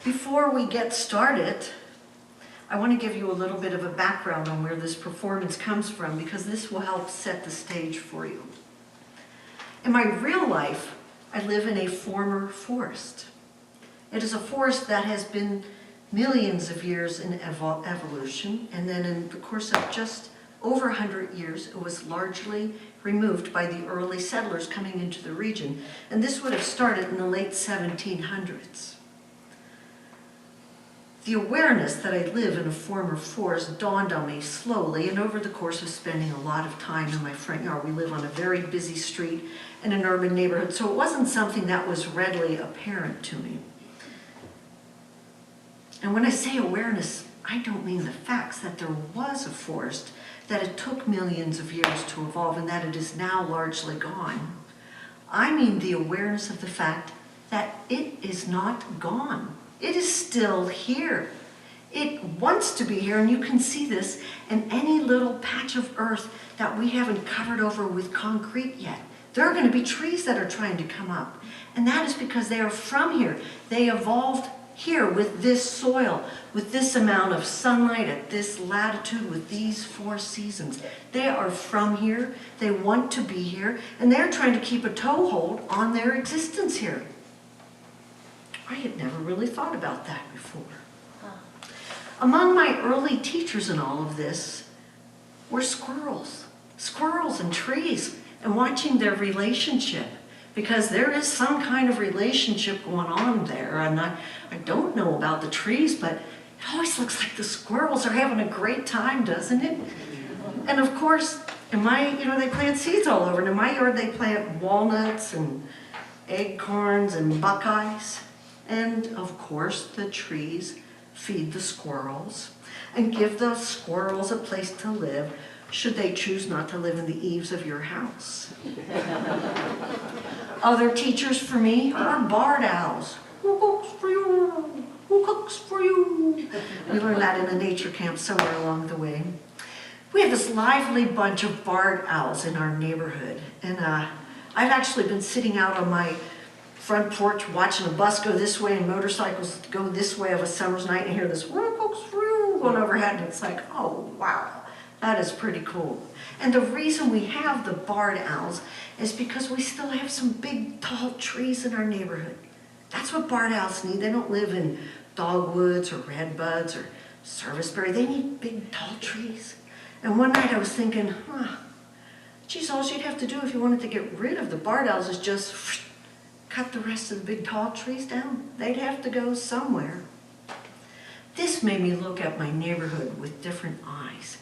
Before we get started, I want to give you a little bit of a background on where this performance comes from, because this will help set the stage for you. In my real life, I live in a former forest. It is a forest that has been millions of years in evolution, and then in the course of just over 100 years, it was largely removed by the early settlers coming into the region, and this would have started in the late 1700s. The awareness that I live in a former forest dawned on me slowly, and over the course of spending a lot of time in my front yard. We live on a very busy street in an urban neighborhood, so it wasn't something that was readily apparent to me. And when I say awareness, I don't mean the facts that there was a forest, that it took millions of years to evolve, and that it is now largely gone. I mean the awareness of the fact that it is not gone. It is still here. It wants to be here, and you can see this in any little patch of earth that we haven't covered over with concrete yet. There are going to be trees that are trying to come up, and that is because they are from here. They evolved here with this soil, with this amount of sunlight at this latitude, with these 4 seasons. They are from here, they want to be here, and they're trying to keep a toehold on their existence here. I had never really thought about that before. Among my early teachers in all of this were squirrels and trees, and watching their relationship, because there is some kind of relationship going on there. And I don't know about the trees, but it always looks like the squirrels are having a great time, doesn't it? And of course, in my, they plant seeds all over. And in my yard, they plant walnuts and acorns and buckeyes. And of course, the trees feed the squirrels and give those squirrels a place to live, should they choose not to live in the eaves of your house. Other teachers for me are barred owls. Who cooks for you? Who cooks for you? We learned that in a nature camp somewhere along the way. We have this lively bunch of barred owls in our neighborhood, and I've actually been sitting out on my front porch watching a bus go this way and motorcycles go this way of a summer's night, and hear this who cooks for you going overhead, and it's like, oh wow. That is pretty cool. And the reason we have the barred owls is because we still have some big, tall trees in our neighborhood. That's what barred owls need. They don't live in dogwoods or redbuds or serviceberry. They need big, tall trees. And one night I was thinking, geez, all you'd have to do if you wanted to get rid of the barred owls is just cut the rest of the big, tall trees down. They'd have to go somewhere. This made me look at my neighborhood with different eyes.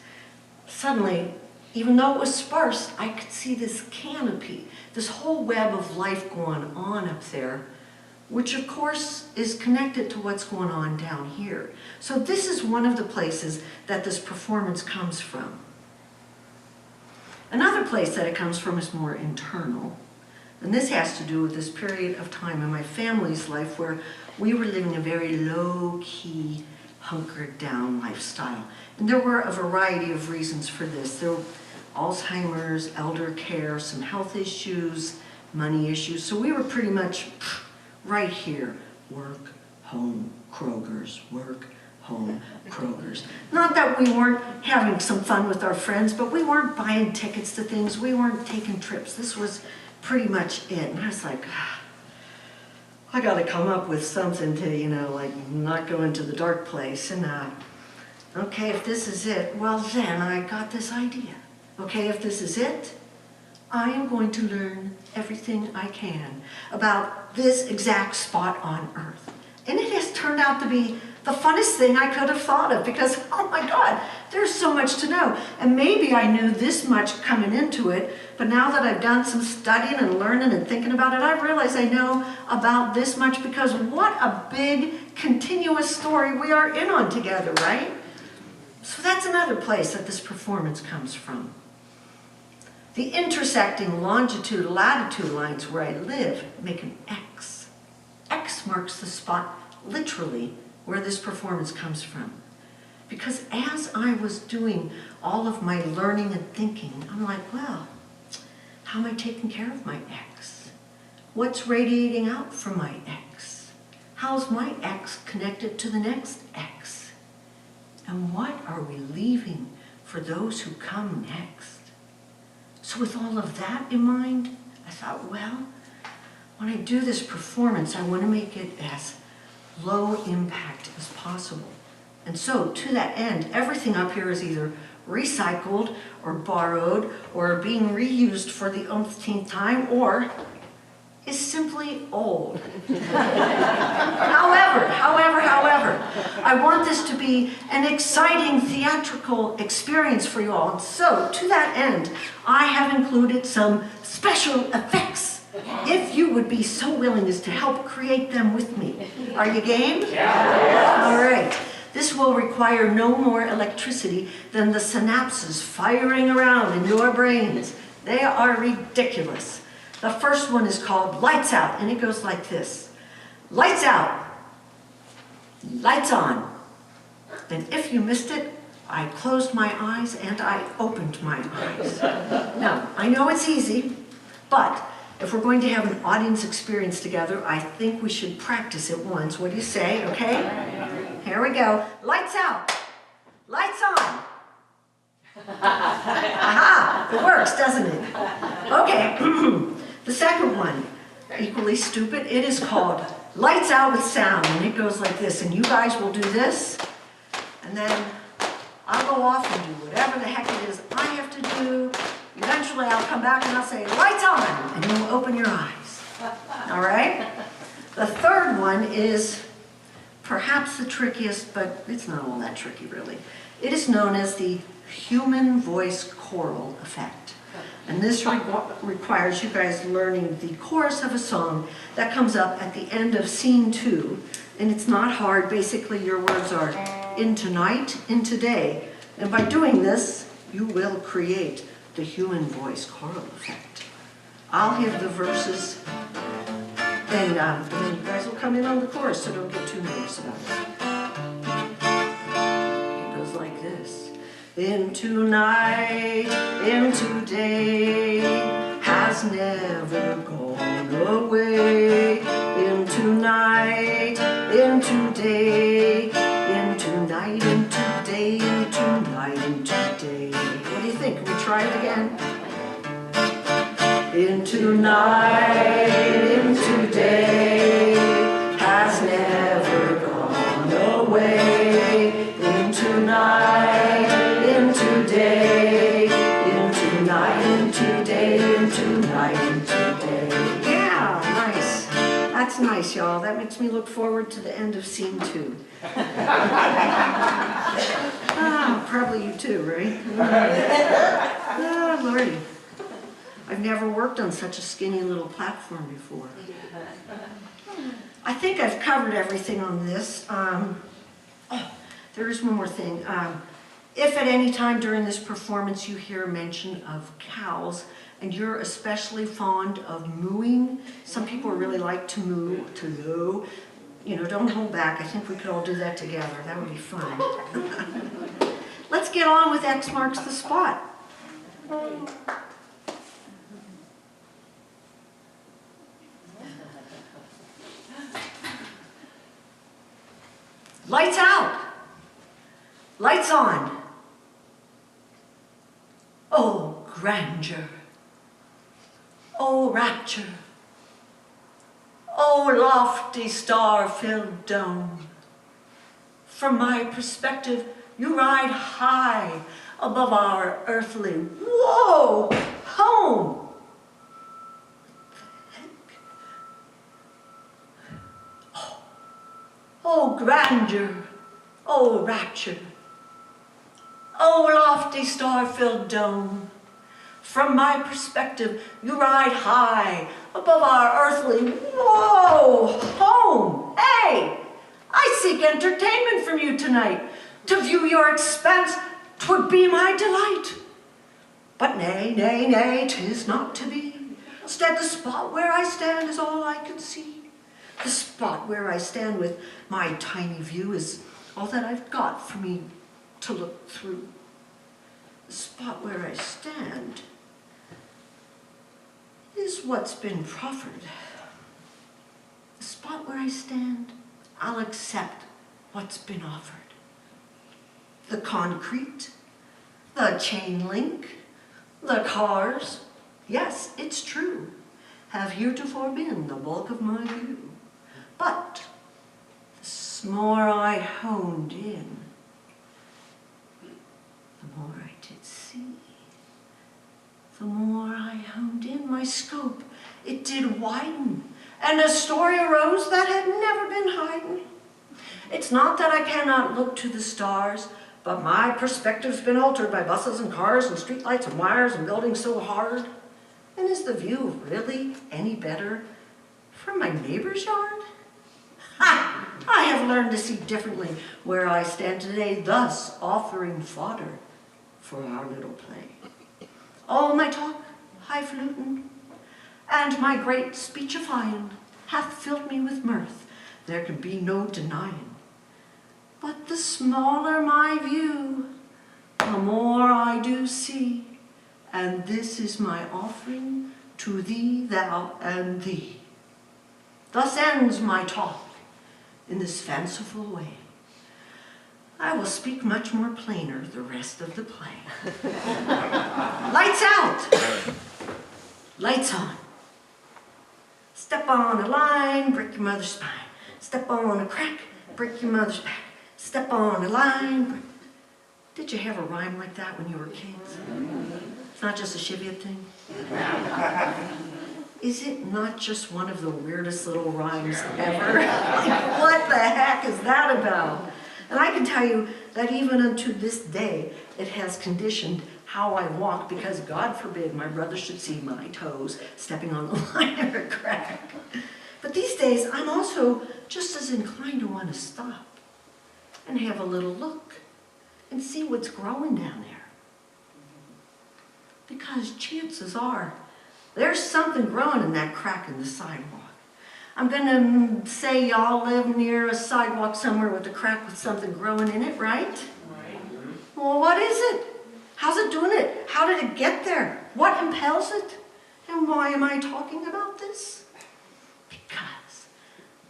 Suddenly, even though it was sparse, I could see this canopy, this whole web of life going on up there, which of course is connected to what's going on down here. So this is one of the places that this performance comes from. Another place that it comes from is more internal. And this has to do with this period of time in my family's life where we were living a very low-key, hunkered down lifestyle. And there were a variety of reasons for this. There were Alzheimer's, elder care, some health issues, money issues. So we were pretty much right here. Work, home, Kroger's, work, home, Kroger's. Not that we weren't having some fun with our friends, but we weren't buying tickets to things. We weren't taking trips. This was pretty much it. And I was like, I got to come up with something to, not go into the dark place. And okay, if this is it, well then I got this idea. Okay, if this is it, I am going to learn everything I can about this exact spot on Earth. And it has turned out to be the funnest thing I could have thought of, because, oh my God, there's so much to know. And maybe I knew this much coming into it, but now that I've done some studying and learning and thinking about it, I realize I know about this much, because what a big, continuous story we are in on together, right? So that's another place that this performance comes from. The intersecting longitude-latitude lines where I live make an X. X marks the spot, literally, where this performance comes from. Because as I was doing all of my learning and thinking, I'm like, well, how am I taking care of my X? What's radiating out from my X? How's my X connected to the next X? And what are we leaving for those who come next? So with all of that in mind, I thought, well, when I do this performance, I want to make it as low impact as possible. And so to that end, everything up here is either recycled or borrowed or being reused for the umpteenth time or is simply old. However, I want this to be an exciting theatrical experience for you all. And so, to that end, I have included some special effects, if you would be so willing as to help create them with me. Are you game? Yeah. All right. This will require no more electricity than the synapses firing around in your brains. They are ridiculous. The first one is called Lights Out, and it goes like this. Lights out, lights on. And if you missed it, I closed my eyes and I opened my eyes. Now, I know it's easy, but if we're going to have an audience experience together, I think we should practice it once. What do you say, okay? Here we go. Lights out, lights on. Aha, it works, doesn't it? Okay. The second one, equally stupid, it is called Lights Out with Sound, and it goes like this, and you guys will do this, and then I'll go off and do whatever the heck it is I have to do. Eventually I'll come back and I'll say, lights on, and you'll open your eyes. All right? The third one is perhaps the trickiest, but it's not all that tricky really. It is known as the human voice choral effect. And this requires you guys learning the chorus of a song that comes up at the end of scene 2. And it's not hard. Basically, your words are in tonight, in today. And by doing this, you will create the human voice choral effect. I'll give the verses, and then you guys will come in on the chorus, so don't get too nervous about it. It goes like this. Into night, into day, has never gone away. Into night, into day, into night, into day, into night, into day. What do you think? Can we try it again? Into night, into day, has never gone away. Into night, into day, into night, into day, into night, into day. Yeah, nice. That's nice, y'all. That makes me look forward to the end of scene 2. Probably you too, right? Lordy. I've never worked on such a skinny little platform before. I think I've covered everything on this. There is one more thing. If at any time during this performance you hear mention of cows, and you're especially fond of mooing, some people really like to moo, to loo, you know, don't hold back. I think we could all do that together. That would be fun. Let's get on with X Marks the Spot. Lights out. Lights on. Oh, grandeur. Oh, rapture. Oh, lofty star-filled dome. From my perspective, you ride high above our earthly, whoa, home. Oh, grandeur. Oh, rapture. Oh, lofty star-filled dome. From my perspective, you ride high above our earthly, whoa, home. Hey, I seek entertainment from you tonight. To view your expanse, 'twould be my delight. But nay, nay, nay, 'tis not to be. Instead, the spot where I stand is all I can see. The spot where I stand with my tiny view is all that I've got for me to look through. The spot where I stand is what's been proffered. The spot where I stand I'll accept what's been offered. The concrete, the chain link, the cars, yes, it's true, have heretofore been the bulk of my view. But the more I honed in, the more I did see. The more I honed in, my scope, it did widen, and a story arose that had never been hiding. It's not that I cannot look to the stars, but my perspective's been altered by buses and cars and streetlights and wires and buildings so hard. And is the view really any better from my neighbor's yard? Ha! I have learned to see differently where I stand today, thus offering fodder for our little play. All my talk, highfalutin, and my great speechifying hath filled me with mirth, there can be no denying. But the smaller my view, the more I do see, and this is my offering to thee, thou, and thee. Thus ends my talk in this fanciful way. I will speak much more plainer the rest of the play. Lights out! Lights on. Step on a line, break your mother's spine. Step on a crack, break your mother's back. Step on a line. Did you have a rhyme like that when you were kids? It's not just a Cheviot thing. Is it not just one of the weirdest little rhymes ever? Like, what the heck is that about? And I can tell you that even unto this day, it has conditioned how I walk, because God forbid my brother should see my toes stepping on the line or a crack. But these days, I'm also just as inclined to want to stop and have a little look and see what's growing down there. Because chances are, there's something growing in that crack in the sidewalk. I'm gonna say y'all live near a sidewalk somewhere with a crack with something growing in it, right? Right. Well, what is it? How's it doing it? How did it get there? What impels it? And why am I talking about this? Because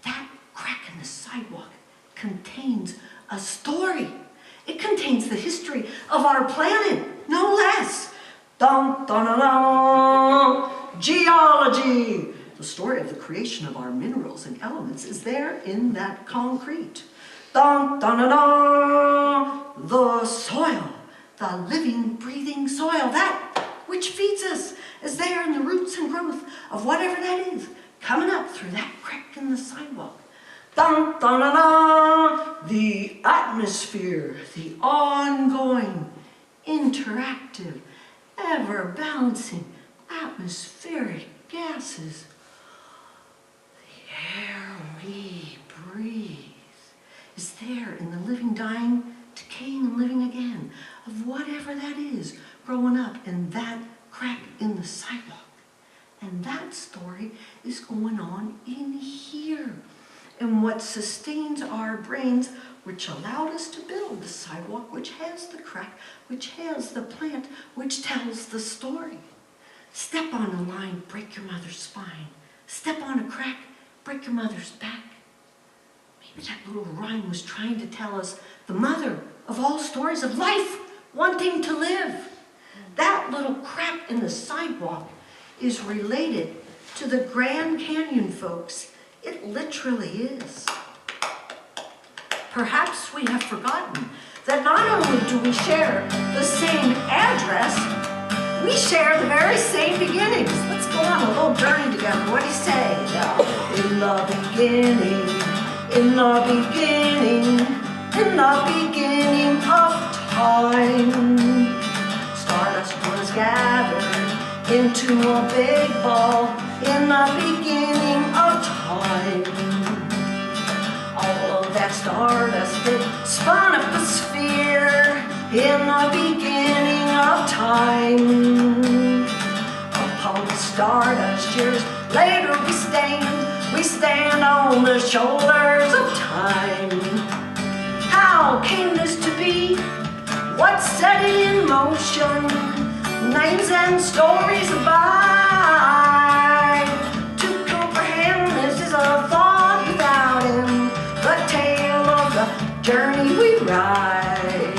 that crack in the sidewalk contains a story. It contains the history of our planet, no less. Dun, dun, dun, dun. Geology. The story of the creation of our minerals and elements is there in that concrete. Dun, dun, dun, dun. The soil, the living, breathing soil, that which feeds us, is there in the roots and growth of whatever that is, coming up through that crack in the sidewalk. Dun, dun, dun, dun. The atmosphere, the ongoing, interactive, ever-balancing atmospheric gases. The air we breathe is there in the living, dying, decaying, and living again of whatever that is growing up in that crack in the sidewalk. And that story is going on in here. And what sustains our brains, which allowed us to build the sidewalk, which has the crack, which has the plant, which tells the story. Step on a line, break your mother's spine. Step on a crack, break your mother's back. Maybe that little rhyme was trying to tell us the mother of all stories of life, wanting to live. That little crack in the sidewalk is related to the Grand Canyon folks. It literally is. Perhaps we have forgotten that not only do we share the same address, we share the very same beginnings. Let's go on a little journey together. What do you say? In the beginning, in the beginning, in the beginning of time, stardust was gathered into a big ball in the beginning of time. All of that stardust, it spun up a sphere in the beginning of time. Upon the stardust, years later we stand on the shoulders of time. How came this to be? What set it in motion? Names and stories abide. To comprehend this is a thought without end, but the journey we ride.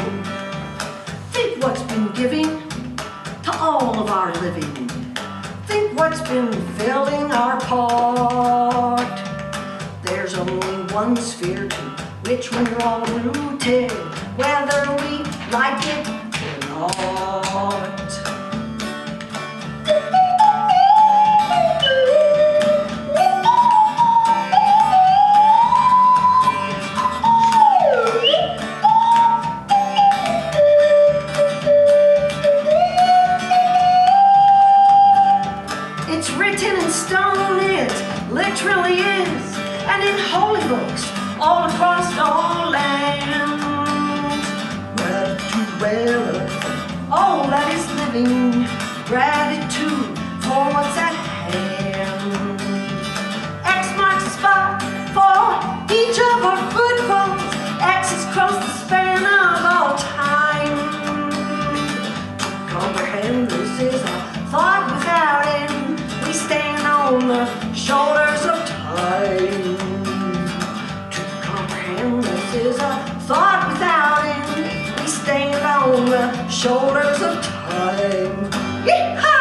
Think what's been giving to all of our living. Think what's been filling our pot. There's only one sphere to which we're all rooted, whether we like it or not. It's written in stone, it literally is, and in holy books all across all lands. Gratitude, well, all that is living, gratitude for what's at hand. X marks the spot for each of our footfalls. X's cross the span of all time. To comprehend this is a thought without end. We stand on the shoulders of time. To comprehend this is a thought without end. We stand on the shoulders of time. Yeehaw!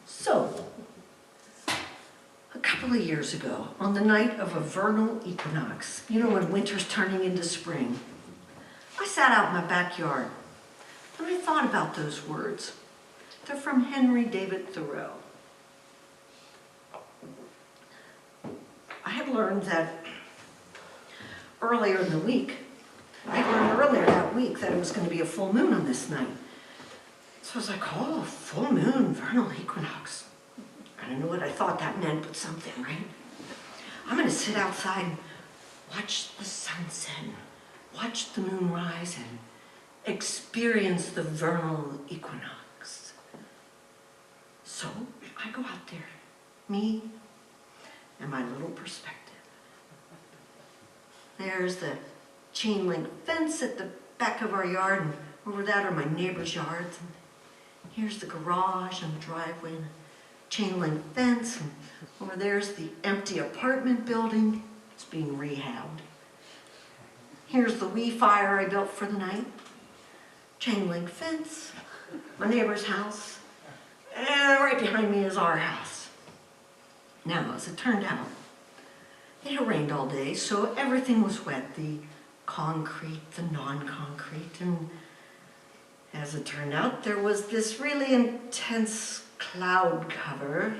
So, a couple of years ago, on the night of a vernal equinox, you know, when winter's turning into spring, I sat out in my backyard and I thought about those words. They're from Henry David Thoreau. I had learned that earlier in the week, earlier that week that it was going to be a full moon on this night. So I was like, oh, full moon, vernal equinox. I don't know what I thought that meant, but something, right? I'm going to sit outside and watch the sunset, watch the moon rise, and experience the vernal equinox. So I go out there, me and my little perspective. There's the chain link fence at the back of our yard, and over that are my neighbors' yards. And here's the garage and the driveway and the chain link fence, and over there's the empty apartment building. It's being rehabbed. Here's the wee fire I built for the night. Chain link fence, my neighbor's house, and right behind me is our house. Now, as it turned out, it had rained all day, so everything was wet. The concrete, the non-concrete, and as it turned out, there was this really intense cloud cover.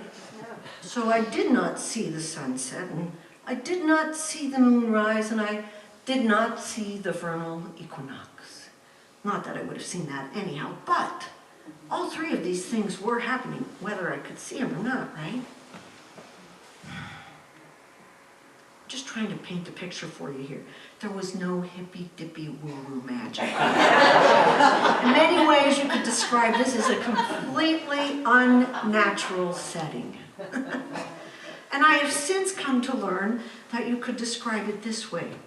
So I did not see the sunset, and I did not see the moon rise, and I did not see the vernal equinox. Not that I would have seen that anyhow, but all three of these things were happening, whether I could see them or not, right? Just trying to paint the picture for you here. There was no hippy-dippy woo-woo magic. In many ways, you could describe this as a completely unnatural setting. And I have since come to learn that you could describe it this way.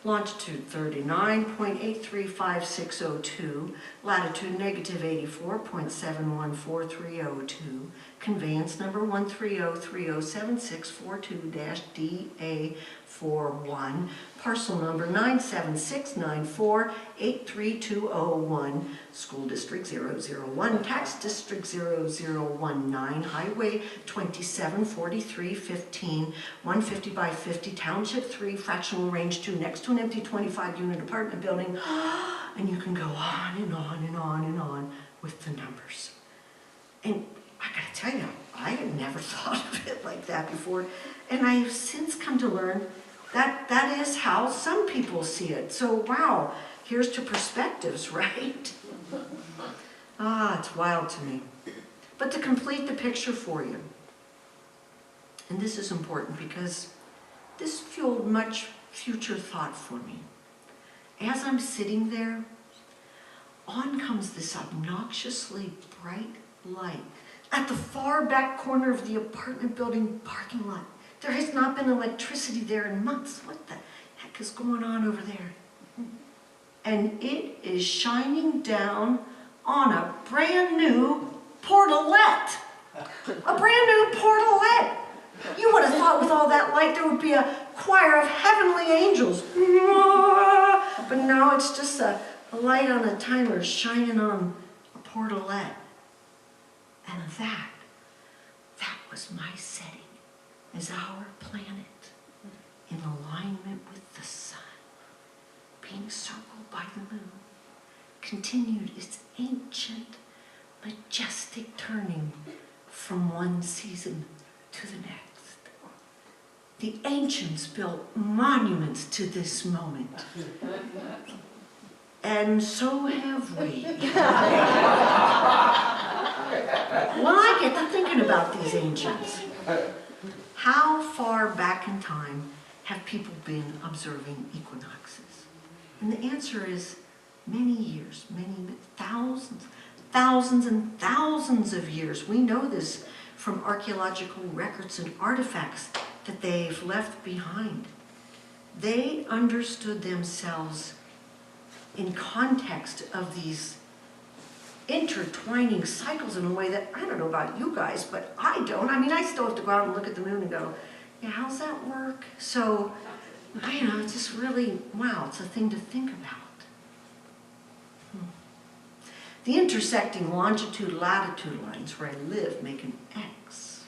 Longitude 39.835602, latitude negative 84.714302, conveyance number 130307642-DA41, parcel number 97694-83201, school district 001, tax district 0019, highway 274315, 150 by 50, township 3, fractional range 2, next to an empty 25-unit apartment building, and you can go on and on and on and on with the numbers. And I gotta tell you, I had never thought of it like that before, and I have since come to learn that that is how some people see it. So wow, here's to perspectives, right? It's wild to me. But to complete the picture for you, and this is important because this fueled much future thought for me. As I'm sitting there, on comes this obnoxiously bright light at the far back corner of the apartment building parking lot. There has not been electricity there in months. What the heck is going on over there? And it is shining down on a brand new portalette. A brand new portalette. You would have thought with all that light there would be a choir of heavenly angels. But no, it's just a light on a timer shining on a portalette. And that was my setting as our planet in alignment with the sun, being circled by the moon, continued its ancient, majestic turning from one season to the next. The ancients built monuments to this moment. And so have we. Well, I get to thinking about these ancients. How far back in time have people been observing equinoxes? And the answer is many years, many thousands and thousands of years. We know this from archaeological records and artifacts that they've left behind. They understood themselves in context of these intertwining cycles in a way that, I don't know about you guys, but I don't. I mean, I still have to go out and look at the moon and go, yeah, how's that work? So, it's just really, wow, it's a thing to think about. The intersecting longitude-latitude lines where I live make an X.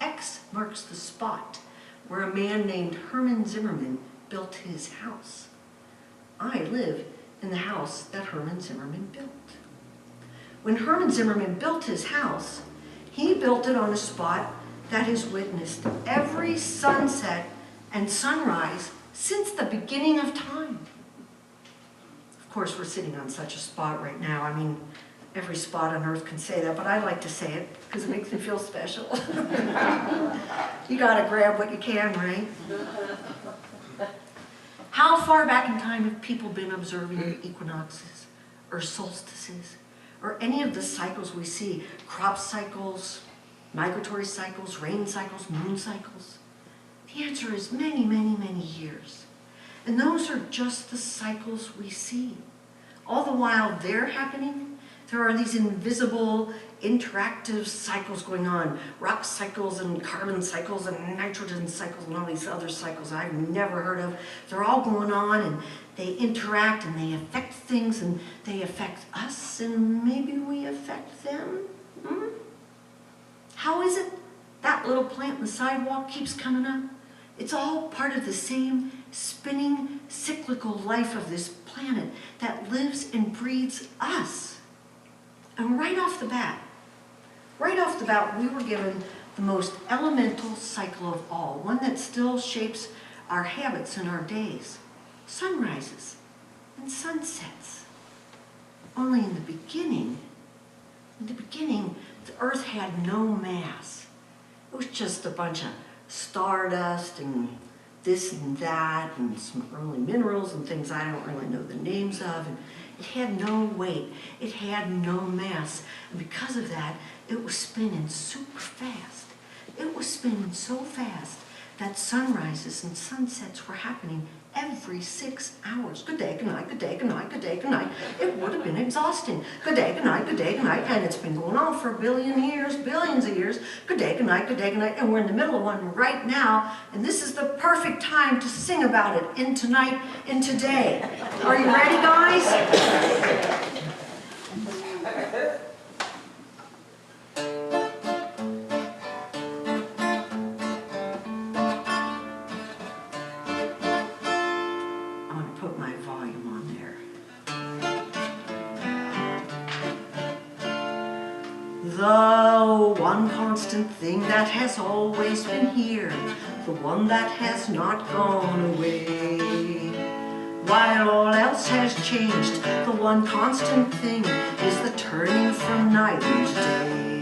X marks the spot where a man named Herman Zimmerman built his house. I live in the house that Herman Zimmerman built. When Herman Zimmerman built his house, he built it on a spot that has witnessed every sunset and sunrise since the beginning of time. Of course, we're sitting on such a spot right now. I mean, every spot on earth can say that, but I like to say it because it makes me feel special. You gotta grab what you can, right? How far back in time have people been observing equinoxes or solstices or any of the cycles we see? Crop cycles, migratory cycles, rain cycles, moon cycles? The answer is many, many, many years. And those are just the cycles we see. All the while they're happening, there are these invisible, interactive cycles going on. Rock cycles and carbon cycles and nitrogen cycles and all these other cycles I've never heard of. They're all going on and they interact and they affect things and they affect us and maybe we affect them. How is it that little plant in the sidewalk keeps coming up? It's all part of the same spinning, cyclical life of this planet that lives and breathes us. And right off the bat, we were given the most elemental cycle of all, one that still shapes our habits and our days. Sunrises and sunsets. Only in the beginning, the earth had no mass. It was just a bunch of stardust and this and that and some early minerals and things I don't really know the names of. And it had no weight. It had no mass. And because of that, it was spinning super fast. It was spinning so fast that sunrises and sunsets were happening every 6 hours. Good day, good night, good day, good night, good day, good night. It would have been exhausting. Good day, good night, good day, good night. And it's been going on for a billion years, billions of years. Good day, good night, good day, good night. And we're in the middle of one right now. And this is the perfect time to sing about it in tonight, in today. Are you ready, guys? The one constant thing that has always been here, the one that has not gone away. While all else has changed, the one constant thing is the turning from night into day.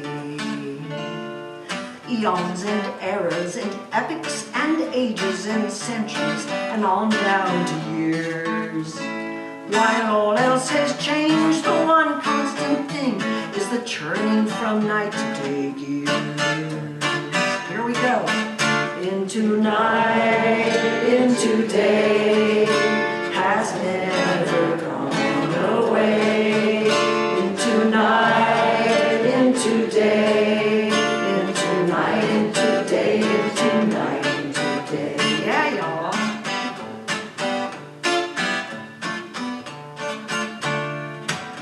Eons and eras and epochs and ages and centuries and on down to years. While all else has changed, the one constant thing is the churning from night to day gears. Here we go. Into night, into day, has never gone away. Into night, into day, into night, into day, into night, into day. Yeah, y'all.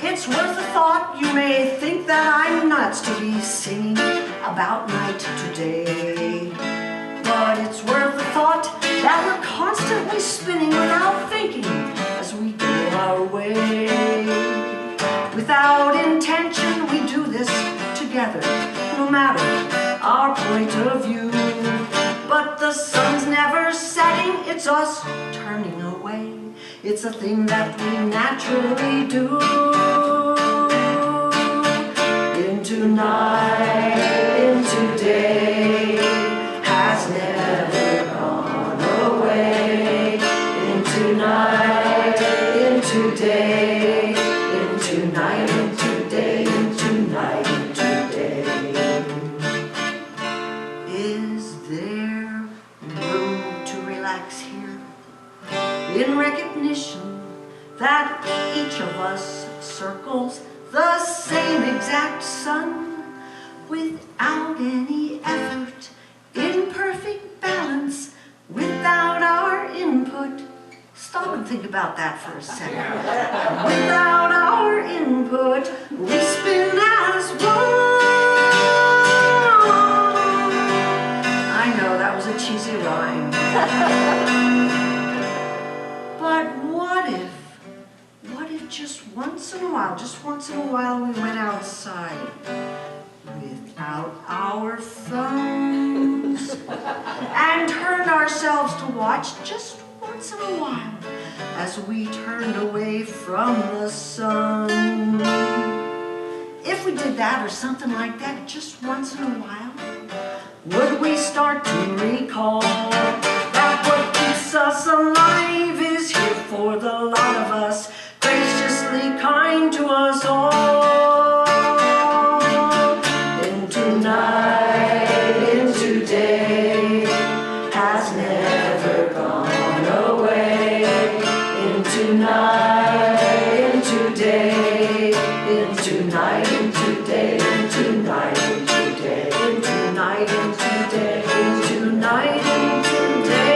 It's worth a thought. You may think that I'm nuts to be singing about night to day. But it's worth the thought that we're constantly spinning without thinking as we go our way. Without intention, we do this together, no matter our point of view. But the sun's never setting, it's us turning away. It's a thing that we naturally do. Into night, into day, has never gone away. Into night, into day, into night, into day, into night, into day. Is there room to relax here? In recognition that each of us circles the same exact sun without any effort, in perfect balance, without our input. Stop and think about that for a second. Without our input, we spin as one. I know that was a cheesy rhyme. But what if just once in a while we went outside without our phones and turned ourselves to watch just once in a while as we turned away from the sun? If we did that or something like that just once in a while, would we start to recall that what keeps us alive is here for the lot of us, graciously kind to us all? Into night, into day, has never gone away. Into night, into day, into night, into day, into night, into day, into night, into day, into night, into day.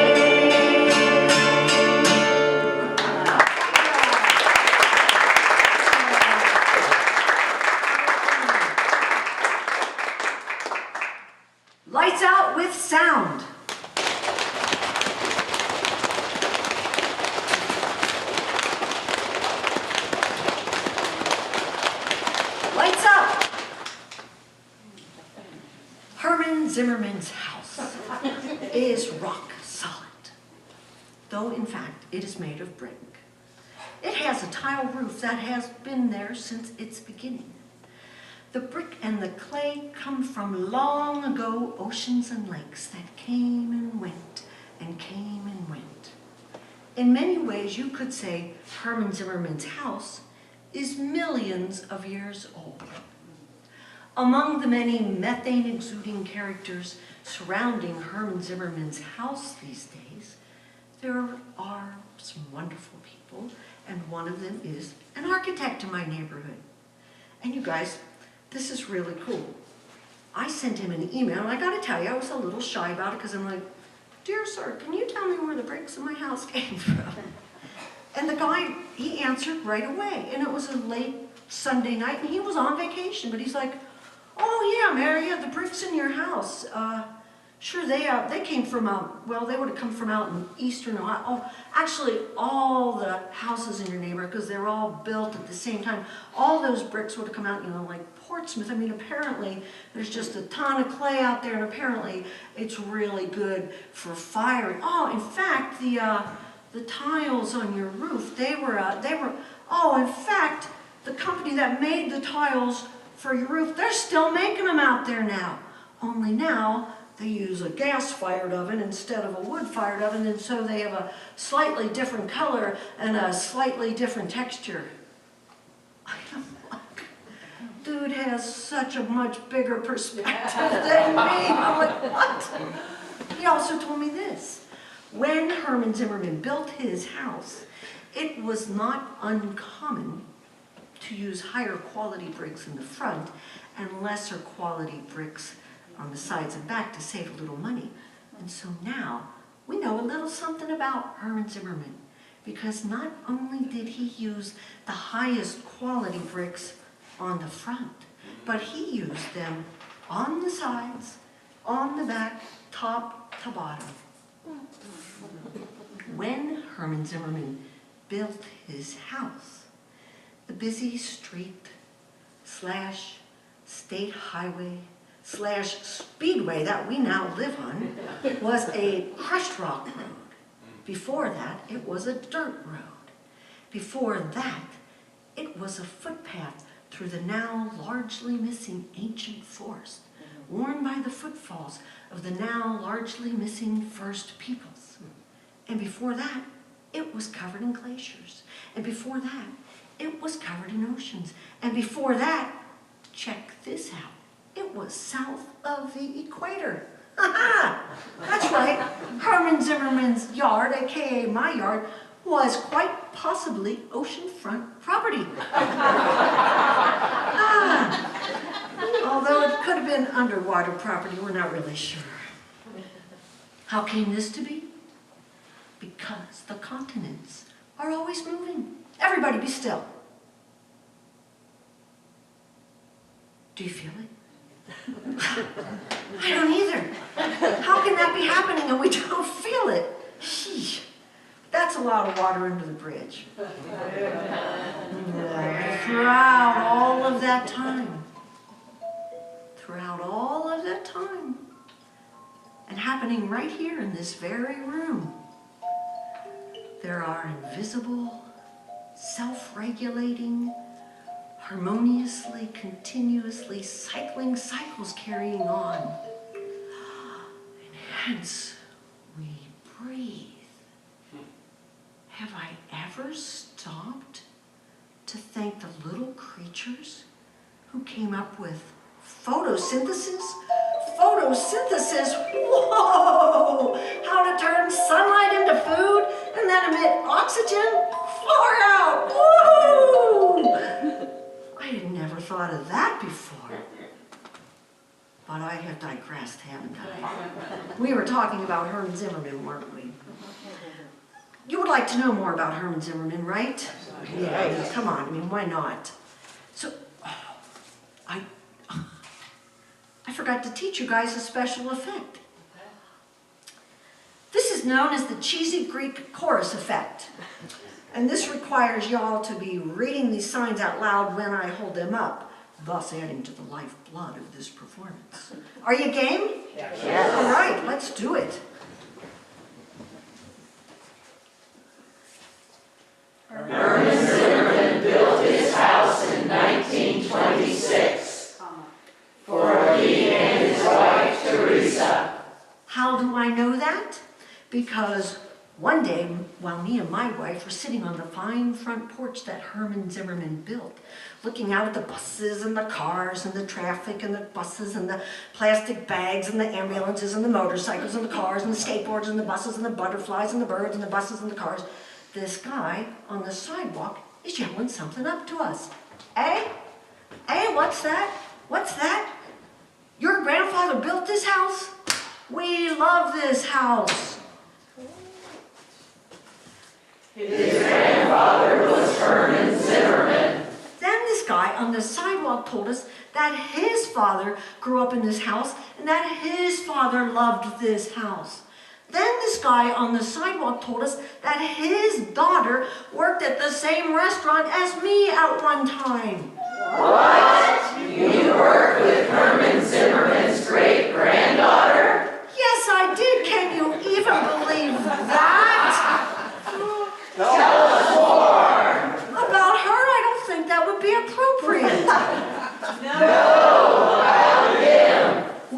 Lights out with sound. Lights up. Herman Zimmerman's house is rock solid, though in fact it is made of brick. It has a tile roof that has been there since its beginning. The brick and the clay come from long ago oceans and lakes that came and went and came and went. In many ways, you could say Herman Zimmerman's house is millions of years old. Among the many methane-exuding characters surrounding Herman Zimmerman's house these days, there are some wonderful people, and one of them is an architect in my neighborhood. And you guys, this is really cool. I sent him an email, and I gotta tell you, I was a little shy about it because I'm like, "Dear sir, can you tell me where the bricks in my house came from?" And the guy, he answered right away. And it was a late Sunday night, and he was on vacation, but he's like, "Oh yeah, Mary, yeah, the bricks in your house. Sure, they came from well, they would have come from out in eastern Ohio. Oh, actually, all the houses in your neighborhood, because they're all built at the same time, all those bricks would have come out, like Portsmouth. I mean, apparently, there's just a ton of clay out there, and apparently, it's really good for firing. Oh, in fact, the tiles on your roof, they were, oh, in fact, the company that made the tiles for your roof, they're still making them out there now. Only now, they use a gas-fired oven instead of a wood-fired oven, and so they have a slightly different color and a slightly different texture. I'm like, dude has such a much bigger perspective than me. I'm like, what? He also told me this. When Herman Zimmerman built his house, it was not uncommon to use higher quality bricks in the front and lesser quality bricks on the sides and back to save a little money. And so now we know a little something about Herman Zimmerman, because not only did he use the highest quality bricks on the front, but he used them on the sides, on the back, top to bottom. When Herman Zimmerman built his house, the busy street / state highway / speedway that we now live on was a crushed rock road. Before that, it was a dirt road. Before that, it was a footpath through the now largely missing ancient forest, worn by the footfalls of the now largely missing First Peoples. And before that, it was covered in glaciers. And before that, it was covered in oceans. And before that, check this out, it was south of the equator. That's right, Herman Zimmerman's yard, aka my yard, was quite possibly oceanfront property. Although it could have been underwater property, we're not really sure. How came this to be? Because the continents are always moving. Everybody be still. Do you feel it? I don't either. How can that be happening and we don't feel it? Sheesh. That's a lot of water under the bridge. Throughout all of that time, and happening right here in this very room, there are invisible, self-regulating, harmoniously, continuously cycling cycles carrying on. And hence, we breathe. Have I ever stopped to thank the little creatures who came up with photosynthesis? Photosynthesis, whoa! How to turn sunlight into food and then emit oxygen far out, woo! I had never thought of that before. But I have digressed, haven't I? We were talking about Herman Zimmerman, weren't we? You would like to know more about Herman Zimmerman, right? Yeah, come on, I mean, why not? So, I forgot to teach you guys a special effect. This is known as the cheesy Greek chorus effect. And this requires y'all to be reading these signs out loud when I hold them up, thus adding to the lifeblood of this performance. Are you game? Yes. All right, let's do it. Herman Zimmerman built his house in 1926 for he and his wife, Teresa. How do I know that? Because one day, while me and my wife were sitting on the fine front porch that Herman Zimmerman built, looking out at the buses and the cars and the traffic and the buses and the plastic bags and the ambulances and the motorcycles and the cars and the skateboards and the buses and the butterflies and the birds and the buses and the cars, this guy on the sidewalk is yelling something up to us. Hey, what's that? What's that? Your grandfather built this house? We love this house. His grandfather was Herman Zimmerman. Then this guy on the sidewalk told us that his father grew up in this house and that his father loved this house. Then this guy on the sidewalk told us that his daughter worked at the same restaurant as me at one time. What? You worked with Herman Zimmerman's great-granddaughter? Yes, I did. Can you even believe that? Tell us more. About her, I don't think that would be appropriate. No, about him.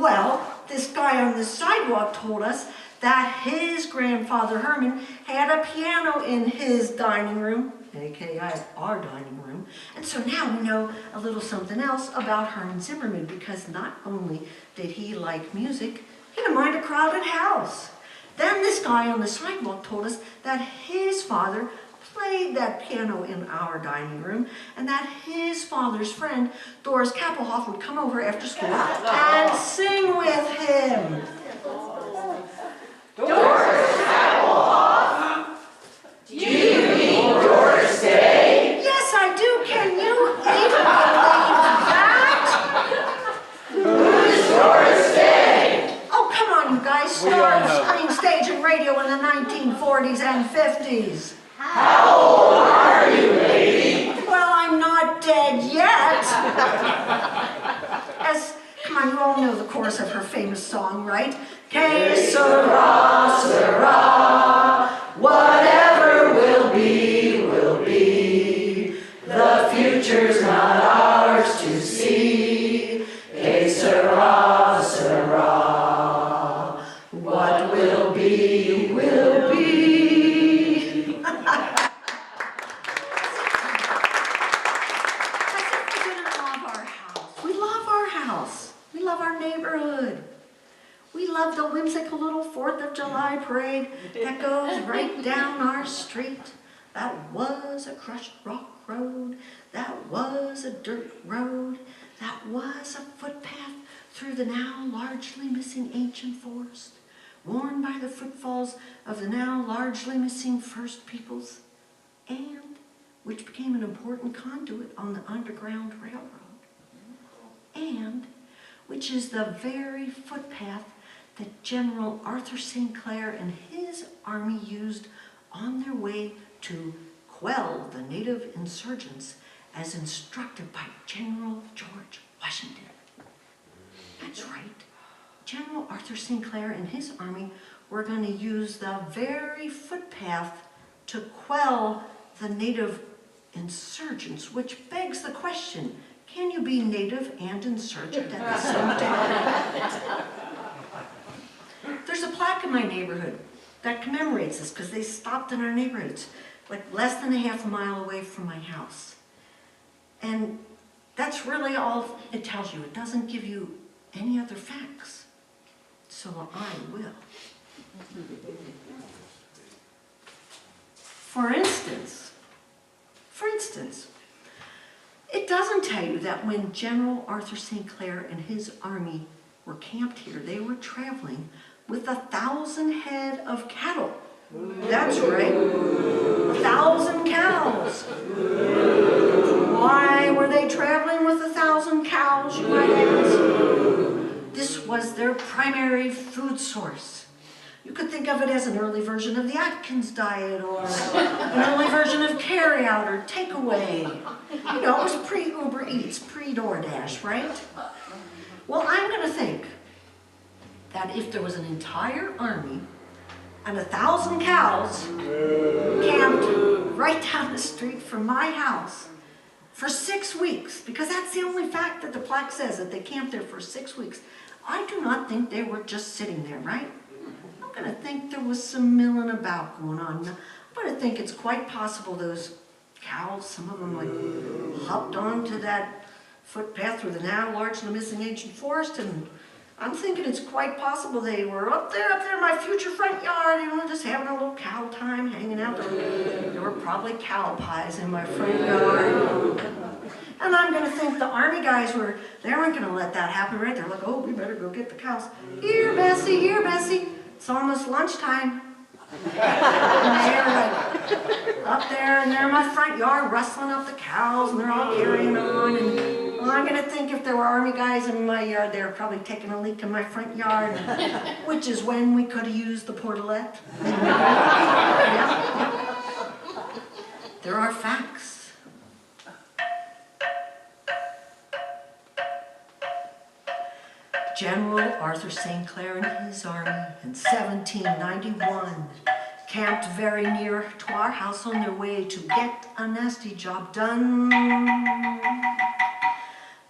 Well, this guy on the sidewalk told us that his grandfather Herman had a piano in his dining room, aka our dining room. And so now we know a little something else about Herman Zimmerman, because not only did he like music, he didn't mind a crowded house. Then this guy on the sidewalk told us that his father played that piano in our dining room, and that his father's friend, Doris Kappelhoff, would come over after school and sing with him. Doris Kappelhoff? Do you mean Doris Day? Yes, I do. Can you even believe that? Who's Doris Day? Oh, come on, you guys. Stars, screen, stage, and radio in the 1940s and 50s. How old are you, lady? Well, I'm not dead yet. Come on, you all know the chorus of her famous song, right? Que sera, sera, whatever will be, will be. The future's not ours to see. Que sera, sera, what will be, will be. We love our neighborhood. We love the whimsical little 4th of July parade that goes right down our street. That was a crushed rock road. That was a dirt road. That was a footpath through the now largely missing ancient forest, worn by the footfalls of the now largely missing First Peoples, and which became an important conduit on the Underground Railroad, and which is the very footpath that General Arthur St. Clair and his army used on their way to quell the native insurgents as instructed by General George Washington. That's right. General Arthur St. Clair and his army were going to use the very footpath to quell the native insurgents, which begs the question, can you be native and insurgent at the same time? There's a plaque in my neighborhood that commemorates this, because they stopped in our neighborhood. It's like less than a half a mile away from my house. And that's really all it tells you. It doesn't give you any other facts. So I will. For instance, it doesn't tell you that when General Arthur St. Clair and his army were camped here, they were traveling with 1,000 head of cattle. That's right, 1,000 cows. Why were they traveling with 1,000 cows, you might ask? This was their primary food source. You could think of it as an early version of the Atkins diet, or an early version of carryout or takeaway. You know, it was pre-Uber Eats, pre-DoorDash, right? Well, I'm going to think that if there was an entire army and 1,000 cows camped right down the street from my house for 6 weeks, because that's the only fact that the plaque says, that they camped there for 6 weeks, I do not think they were just sitting there, right? I'm going to think there was some milling about going on. I'm going to think it's quite possible those cows, some of them like hopped onto that footpath through the now largely missing ancient forest, and I'm thinking it's quite possible they were up there in my future front yard, you know, just having a little cow time, hanging out. There were probably cow pies in my front yard. And I'm going to think the army guys they weren't going to let that happen, right? They're like, oh, we better go get the cows. Here, Bessie, it's almost lunchtime. And they're like up there, and they're in my front yard rustling up the cows, and they're all carrying on. And well, I'm going to think if there were army guys in my yard, they were probably taking a leak in my front yard, which is when we could have used the portalette. Yeah. There are facts. General Arthur St. Clair and his army in 1791 camped very near to our house on their way to get a nasty job done.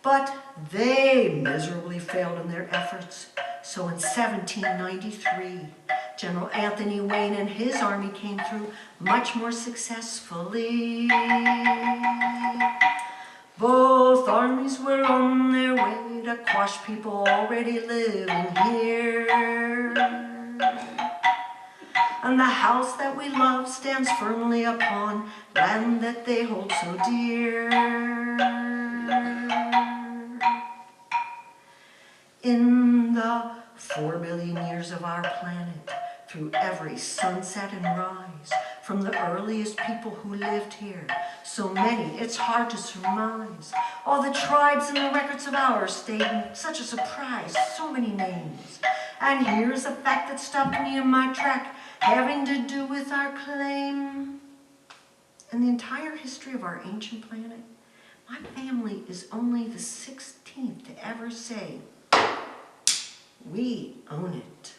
But they miserably failed in their efforts So in 1793, General Anthony Wayne and his army came through much more successfully. Both armies were on their way to quash people already living here. And the house that we love stands firmly upon land that they hold so dear. In the 4 billion years of our planet, through every sunset and rise, from the earliest people who lived here, so many it's hard to surmise. All the tribes and the records of our state, and such a surprise, so many names. And here's a fact that stopped me in my track, having to do with our claim. In the entire history of our ancient planet, my family is only the 16th to ever say, we own it.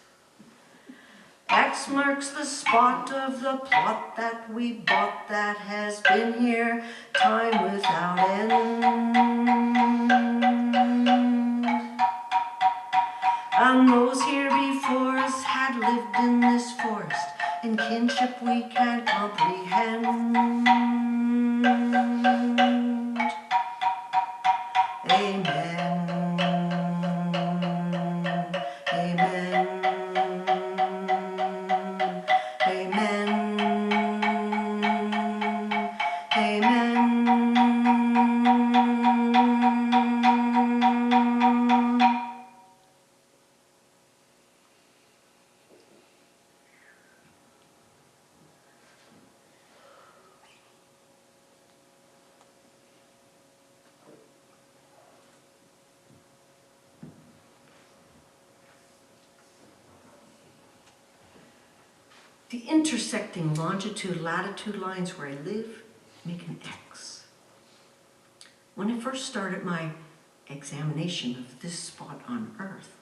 X marks the spot of the plot that we bought that has been here time without end. And those here before us had lived in this forest in kinship we can't comprehend. Amen. The intersecting longitude-latitude lines where I live make an X. When I first started my examination of this spot on Earth,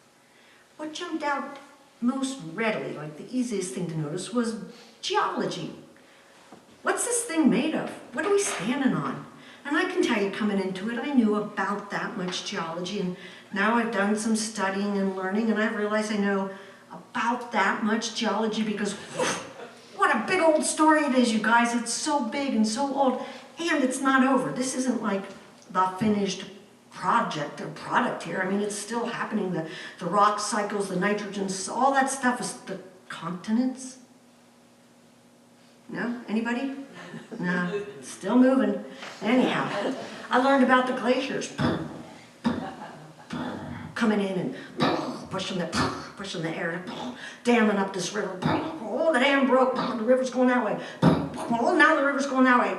what jumped out most readily, like the easiest thing to notice, was geology. What's this thing made of? What are we standing on? And I can tell you, coming into it, I knew about that much geology, and now I've done some studying and learning, and I've realized I know about that much geology because whew, what a big old story it is, you guys. It's so big and so old, and it's not over. This isn't like the finished project or product here. I mean, it's still happening. The rock cycles, the nitrogen, all that stuff is the continents. No? Anybody? No, still moving. Anyhow, I learned about the glaciers coming in and pushing the air, damming up this river. Oh, the dam broke. The river's going that way. Oh, now the river's going that way.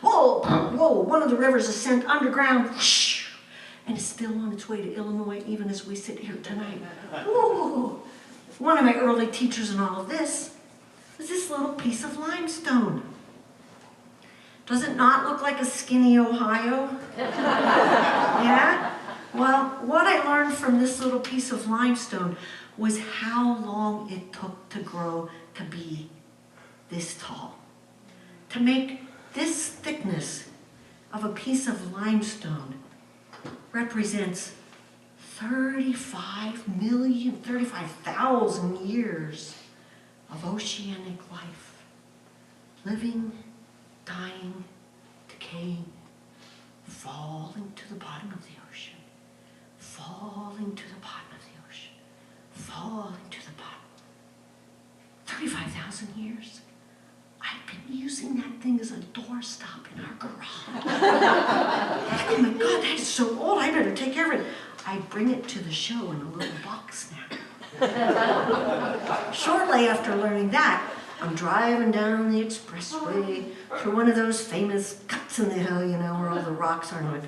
Whoa, one of the rivers is sent underground, and is still on its way to Illinois, even as we sit here tonight. Ooh. One of my early teachers in all of this was this little piece of limestone. Does it not look like a skinny Ohio? Yeah? Well, what I learned from this little piece of limestone was how long it took to grow to be this tall. To make this thickness of a piece of limestone represents 35,000 years of oceanic life. Living, dying, decaying, falling to the bottom of the ocean. Falling to the bottom of the ocean, falling to the bottom. 35,000 years. I've been using that thing as a doorstop in our garage. Oh my God, that is so old. I better take care of it. I bring it to the show in a little box now. Shortly after learning that, I'm driving down the expressway through one of those famous cuts in the hill, you know, where all the rocks are. And I went,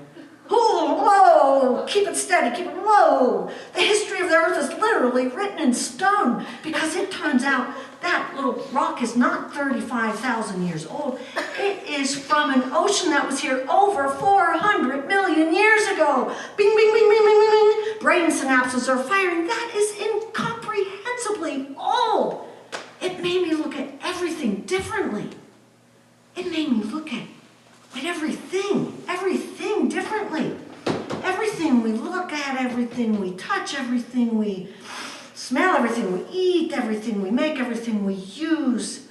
oh, whoa, keep it steady, keep it, whoa. The history of the earth is literally written in stone because it turns out that little rock is not 35,000 years old. It is from an ocean that was here over 400 million years ago. Bing, bing, bing, bing, bing, bing, bing. Brain synapses are firing. That is incomprehensibly old. It made me look at everything differently. It made me look at everything differently. Everything we look at, everything we touch, everything we smell, everything we eat, everything we make, everything we use,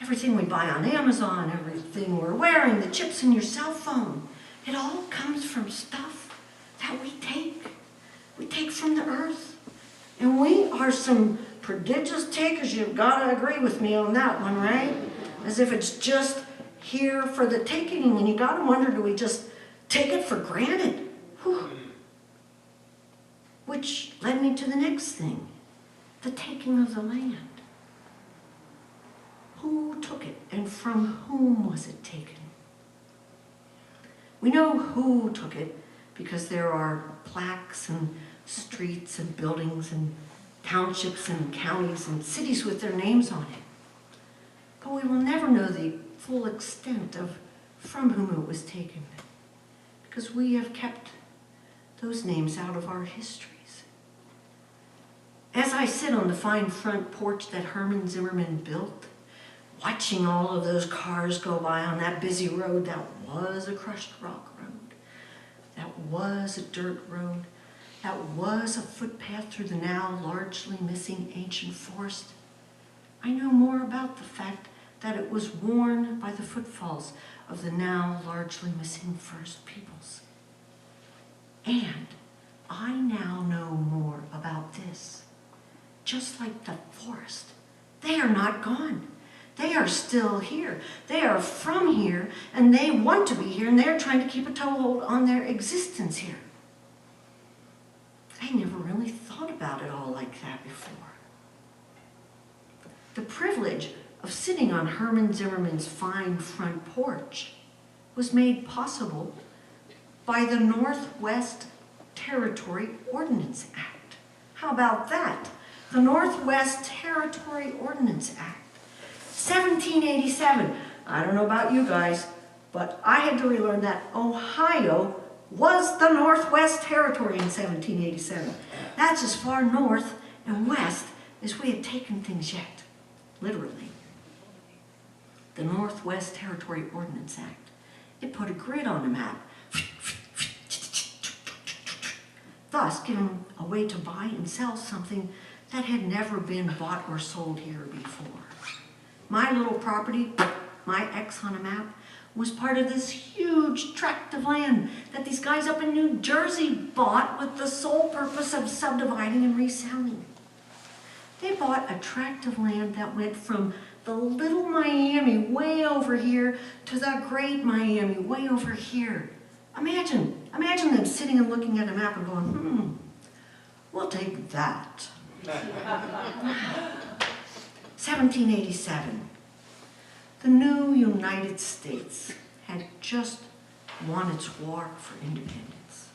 everything we buy on Amazon, everything we're wearing, the chips in your cell phone, it all comes from stuff that we take. We take from the earth. And we are some prodigious takers. You've got to agree with me on that one, right? As if it's just here for the taking. And you got to wonder, do we just take it for granted? Whew. Which led me to the next thing, the taking of the land. Who took it and from whom was it taken? We know who took it because there are plaques and streets and buildings and townships and counties and cities with their names on it. But we will never know the full extent of from whom it was taken because we have kept those names out of our histories. As I sit on the fine front porch that Herman Zimmerman built, watching all of those cars go by on that busy road that was a crushed rock road, that was a dirt road, that was a footpath through the now largely missing ancient forest, I know more about the fact that it was worn by the footfalls of the now largely missing First Peoples. And I now know more about this. Just like the forest, they are not gone. They are still here. They are from here, and they want to be here, and they're trying to keep a toehold on their existence here. I never really thought about it all like that before. The privilege of sitting on Herman Zimmerman's fine front porch was made possible by the Northwest Territory Ordinance Act. How about that? The Northwest Territory Ordinance Act. 1787. I don't know about you guys, but I had to relearn that Ohio was the Northwest Territory in 1787. That's as far north and west as we had taken things yet, literally. The Northwest Territory Ordinance Act. It put a grid on the map, thus giving a way to buy and sell something that had never been bought or sold here before. My little property, my X on a map, was part of this huge tract of land that these guys up in New Jersey bought with the sole purpose of subdividing and reselling. They bought a tract of land that went from the little Miami way over here to the great Miami way over here. Imagine them sitting and looking at a map and going, we'll take that. 1787. The new United States had just won its war for independence.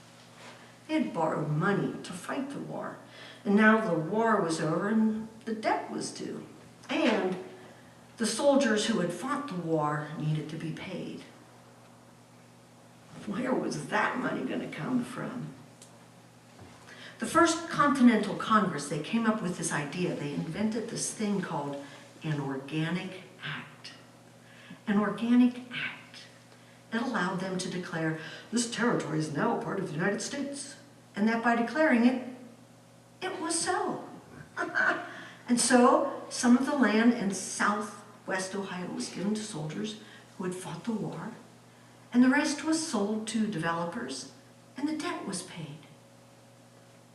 They had borrowed money to fight the war, and now the war was over and the debt was due. And the soldiers who had fought the war needed to be paid. Where was that money going to come from? The First Continental Congress, they came up with this idea. They invented this thing called an Organic Act. An Organic Act that allowed them to declare this territory is now part of the United States, and that by declaring it, it was so. And so some of the land in southwest Ohio was given to soldiers who had fought the war, and the rest was sold to developers, and the debt was paid.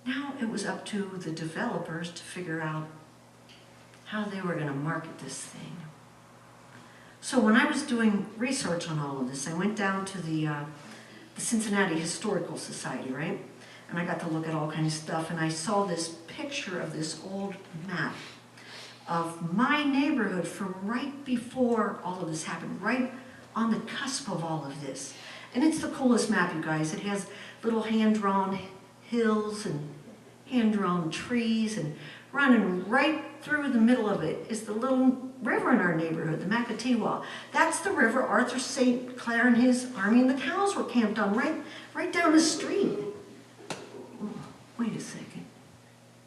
Now it was up to the developers to figure out how they were going to market this thing. So when I was doing research on all of this, I went down to the Cincinnati Historical Society, right? And I got to look at all kinds of stuff, and I saw this picture of this old map of my neighborhood from right before all of this happened, right on the cusp of all of this. And it's the coolest map, you guys. It has little hand-drawn hills and hand-drawn trees, and running right through the middle of it is the little river in our neighborhood, the Macatiwa. That's the river Arthur St. Clair and his army and the cows were camped on, right down the street. Oh, wait a second.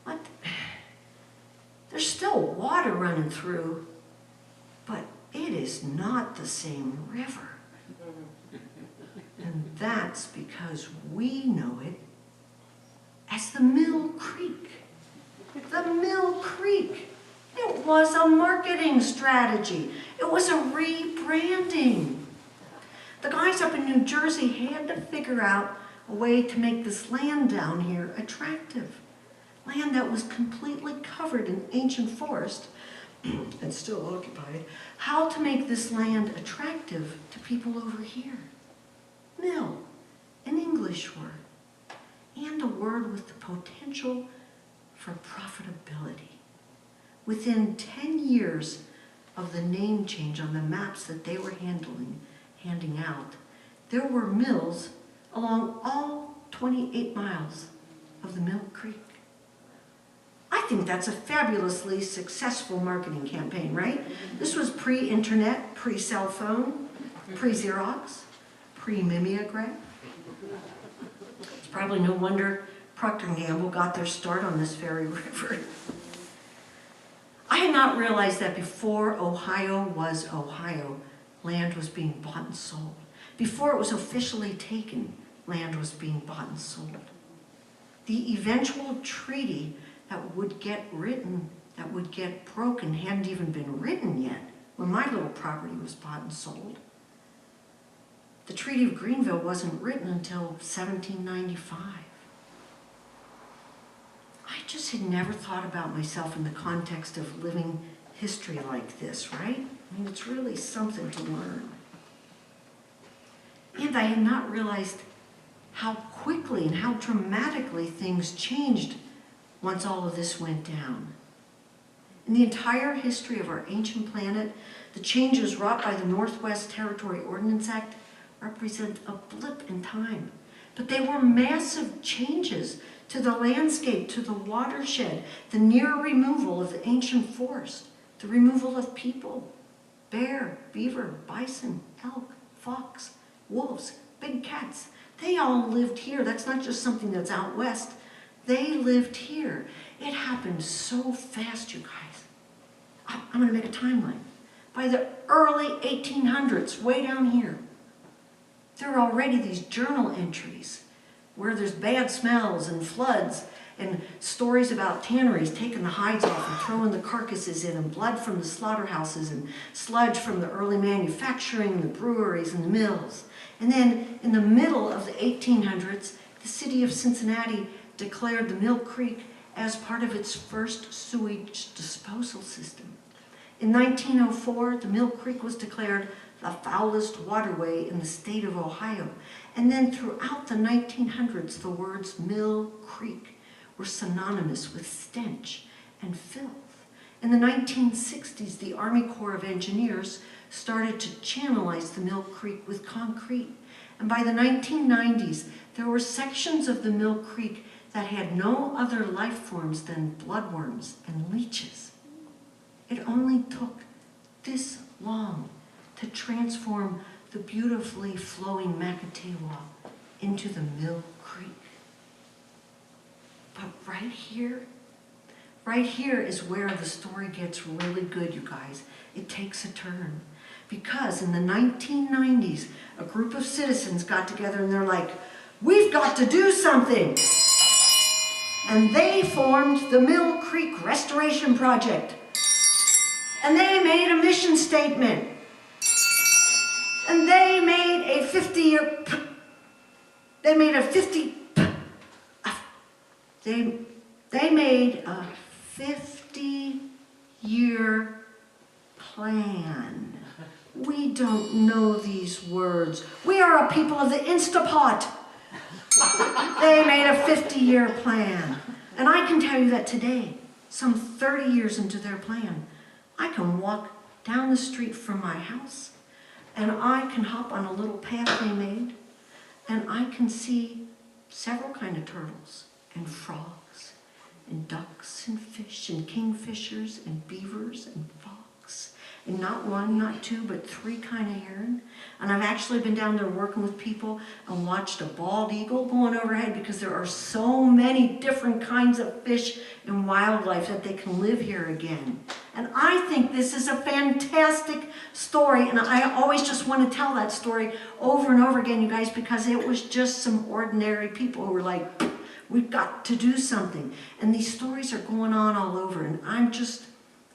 What? There's still water running through, but it is not the same river. And that's because we know it the Mill Creek. The Mill Creek. It was a marketing strategy. It was a rebranding. The guys up in New Jersey had to figure out a way to make this land down here attractive. Land that was completely covered in ancient forest and still occupied. How to make this land attractive to people over here. Mill, an English word, and a word with the potential for profitability. Within 10 years of the name change on the maps that they were handing out, there were mills along all 28 miles of the Mill Creek. I think that's a fabulously successful marketing campaign, right? This was pre-internet, pre-cell phone, pre-Xerox, pre-mimeograph. It's probably no wonder Procter & Gamble got their start on this very river. I had not realized that before Ohio was Ohio, land was being bought and sold. Before it was officially taken, land was being bought and sold. The eventual treaty that would get written, that would get broken, hadn't even been written yet when my little property was bought and sold. The Treaty of Greenville wasn't written until 1795. I just had never thought about myself in the context of living history like this, right? I mean, it's really something to learn. And I had not realized how quickly and how dramatically things changed once all of this went down. In the entire history of our ancient planet, the changes wrought by the Northwest Territory Ordinance Act represent a blip in time. But they were massive changes to the landscape, to the watershed, the near removal of the ancient forest, the removal of people, bear, beaver, bison, elk, fox, wolves, big cats. They all lived here. That's not just something that's out west. They lived here. It happened so fast, you guys. I'm going to make a timeline. By the early 1800s, way down here, there are already these journal entries where there's bad smells and floods and stories about tanneries taking the hides off and throwing the carcasses in, and blood from the slaughterhouses and sludge from the early manufacturing, the breweries and the mills. And then in the middle of the 1800s, the city of Cincinnati declared the Mill Creek as part of its first sewage disposal system. In 1904, the Mill Creek was declared the foulest waterway in the state of Ohio. And then throughout the 1900s, the words Mill Creek were synonymous with stench and filth. In the 1960s, the Army Corps of Engineers started to channelize the Mill Creek with concrete. And by the 1990s, there were sections of the Mill Creek that had no other life forms than bloodworms and leeches. It only took this long to transform the beautifully flowing Macatawa into the Mill Creek. But right here is where the story gets really good, you guys. It takes a turn. Because in the 1990s, a group of citizens got together and they're like, we've got to do something. And they formed the Mill Creek Restoration Project. And they made a mission statement. And they made a 50-year, they made a 50-year plan. We don't know these words. We are a people of the Instapot. They made a 50-year plan. And I can tell you that today, some 30 years into their plan, I can walk down the street from my house and I can hop on a little path they made and I can see several kinds of turtles and frogs and ducks and fish and kingfishers and beavers and fox and not one, not two, but 3 kinds of heron. And I've actually been down there working with people and watched a bald eagle going overhead because there are so many different kinds of fish and wildlife that they can live here again. And I think this is a fantastic story, and I always just want to tell that story over and over again, you guys, because it was just some ordinary people who were like, We've got to do something. And these stories are going on all over, and I'm just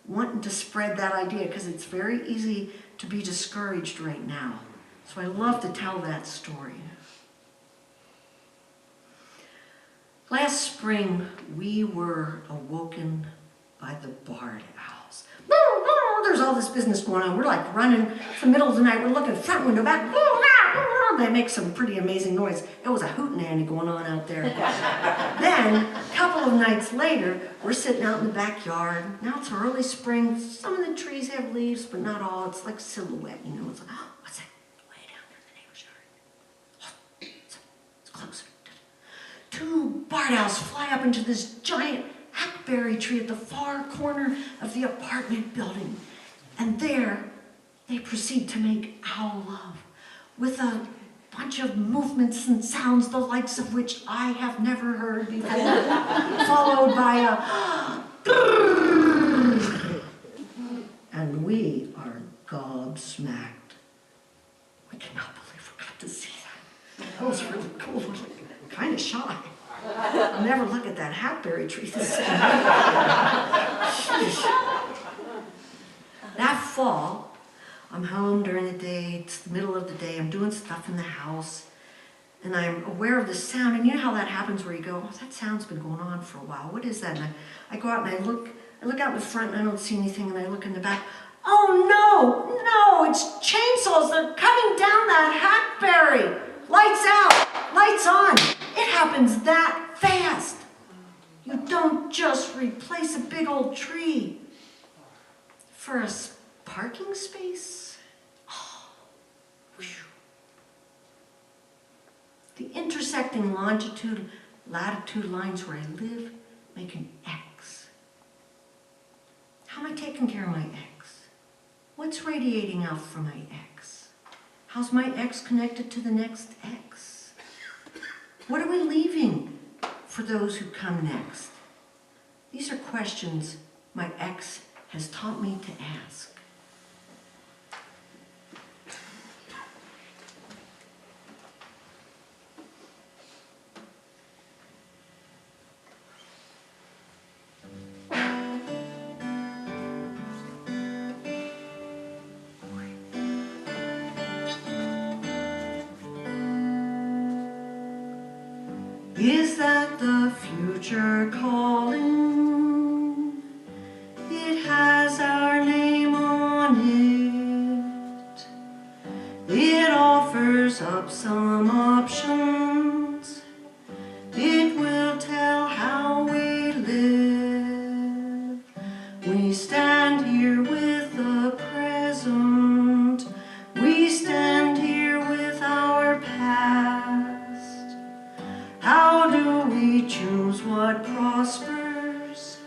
wanting to spread that idea because it's very easy to be discouraged right now. So I love to tell that story. Last spring, we were awoken by the barred owls. There's all this business going on. We're like running. It's the middle of the night. We're looking front window, back. They make some pretty amazing noise. It was a hootenanny going on out there. Then, a couple of nights later, we're sitting out in the backyard. Now it's early spring. Some of the trees have leaves, but not all. It's like silhouette, you know. It's like, oh, what's that? Way down there in the neighbor's yard. It's close. 2 barred owls fly up into this giant hackberry tree at the far corner of the apartment building. And there, they proceed to make owl love with a bunch of movements and sounds, the likes of which I have never heard before, followed by a and we are gobsmacked. We cannot believe we got to see that. That was really cool. I'm kind of shy. I'll never look at that hackberry tree the same way. That fall, I'm home during the day, it's the middle of the day, I'm doing stuff in the house, and I'm aware of the sound, and you know how that happens where you go, oh, that sound's been going on for a while, what is that? And I go out and I look out in the front and I don't see anything, and I look in the back, oh no, it's chainsaws, they're cutting down that hackberry! Lights out, lights on, it happens that fast. You don't just replace a big old tree for a parking space? Oh, whew. The intersecting longitude, latitude lines where I live make an X. How am I taking care of my X? What's radiating out from my X? How's my X connected to the next X? What are we leaving for those who come next? These are questions my X has taught me to ask. Is that the future calling? It has our name on it. It offers up some options. It will tell how we live. We stand here with the present. We stand here with our past. How do we choose what prospers?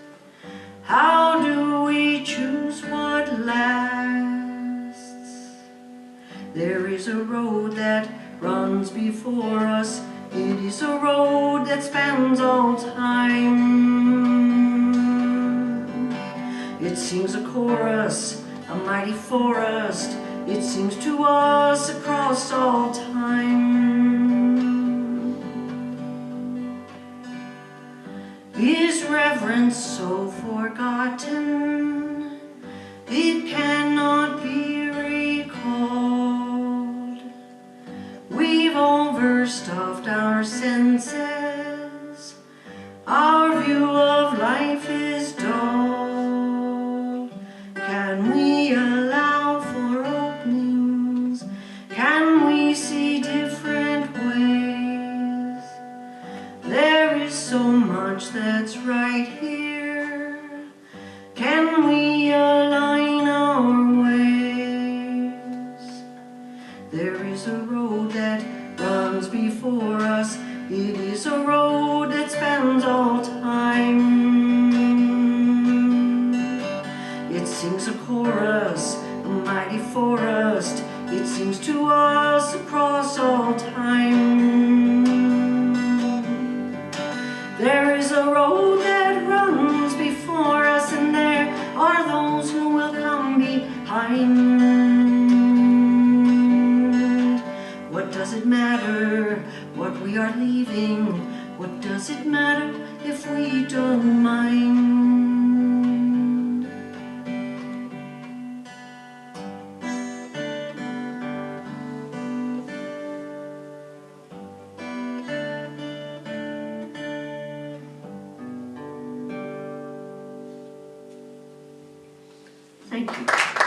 How do we choose what lasts? There is a road that runs before us. It is a road that spans all time. It sings a chorus, a mighty forest. It sings to us across all time. Is reverence so forgotten? It cannot be recalled. We've overstuffed our senses. Our view of life is dull. Can we allow for openings? Can we see different ways? There is so much that's right here. Can we align our ways? There is a road that runs before us. It is a road that spans all time. It sings a chorus, a mighty forest. It sings to us across all time. There is a road that runs before us, and there are those who will come behind. What does it matter what we are leaving? What does it matter if we don't mind? Thank you.